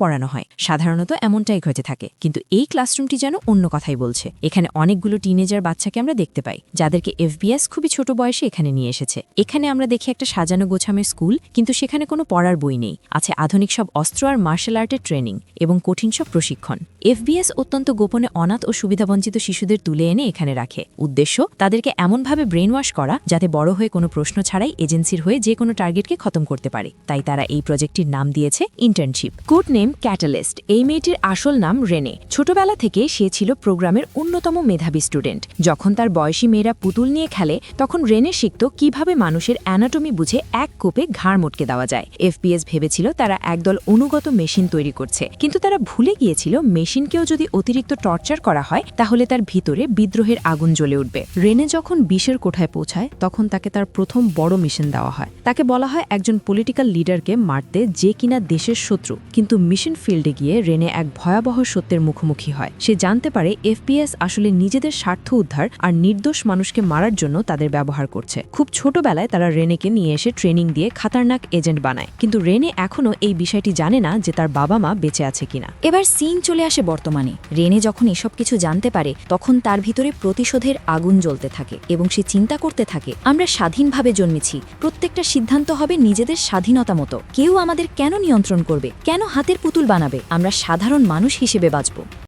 পড়ানো হয়। সাধারণত এমনটাই ঘটে থাকে, কিন্তু এই ক্লাসরুমটি যেন অন্য কথাই বলছে। এখানে অনেকগুলো টিনেজার বাচ্চাকে আমরা দেখতে পাই, যাদেরকে এফবিএস খুবই ছোট বয়সে এখানে নিয়ে এসেছে। এখানে আমরা দেখি একটা সাজানো গোছামের স্কুল, কিন্তু সেখানে কোনো পড়ার বই নেই। আছে আধুনিক সব অস্ত্র আর মার্শাল আর্টের ট্রেনিং এবং কঠিন সব প্রশিক্ষণ। এফবিএস অত্যন্ত গোপনে অনাথ ও সুবিধাবঞ্চিত শিশুদের তুলে এনে এখানে রাখে। উদ্দেশ্য তাদেরকে এমনভাবে ব্রেন ওয়াশ করা যাতে বড় হয়ে কোনো প্রশ্ন ছাড়াই এজেন্সির হয়ে যে কোনো টার্গেটকে খতম করতে পারে। তাই তারা এই প্রজেক্টটির নাম দিয়েছে ইন্টার্নশিপ। Code name catalyst. এই মেয়েটির আসল নাম রেনে। ছোটবেলা থেকে সে ছিল প্রোগ্রামের অন্যতম মেধাবী স্টুডেন্ট। যখন তার বয়সী মেয়েরা পুতুল নিয়ে খেলে, তখন রেনে শিখত কিভাবে মানুষের অ্যানাটমি বুঝে এক কোপে ঘাড় মটকে দেওয়া যায়। এফবিএস ভেবেছিল তারা একদল অনুগত মেশিন তৈরি করছে, কিন্তু তারা ভুলে গিয়েছিল মেশিনকেও যদি অতিরিক্ত টর্চার করা হয় তাহলে তার ভিতরে বিদ্রোহের আগুন জ্বলে উঠবে। রেনে যখন 20-এর কোঠায় পৌঁছায়, তখন তাকে তার প্রথম বড় মিশন দেওয়া হয়। তাকে বলা হয় একজন পলিটিক্যাল লিডারকে মারতে, যে কিনা দেশের শত্রু। কিন্তু মিশন ফিল্ডে গিয়ে রেনে এক ভয়াবহ সত্যের মুখোমুখি হয়। সে জানতে পারে এফবিএস আসলে নিজেদের স্বার্থ উদ্ধার আর নির্দোষ মানুষকে মারার জন্য তাদের ব্যবহার করছে। খুব ছোটবেলায় তারা রেনেকে নিয়ে এসে ট্রেনিং দিয়ে খাতারনাক এজেন্ট বানায়, কিন্তু রেনে এখনও এই বিষয়টি জানে না যে তার বাবা মা বেঁচে আছে কিনা। এবার সিন চলে আসে বর্তমানে। রেনে যখন এসব কিছু জানতে পারে, তখন তার ভিতরে প্রতিশোধের আগুন জ্বলতে থাকে এবং সে চিন্তা করতে থাকে, আমরা স্বাধীনভাবে জন্মেছি, প্রত্যেকটা সিদ্ধান্ত হবে নিজেদের স্বাধীনতা মতো। কেউ আমাদের কেন নিয়ন্ত্রণ করবে? কেন হাতের পুতুল বানাবে? আমরা সাধারণ মানুষ হিসেবে বাঁচব।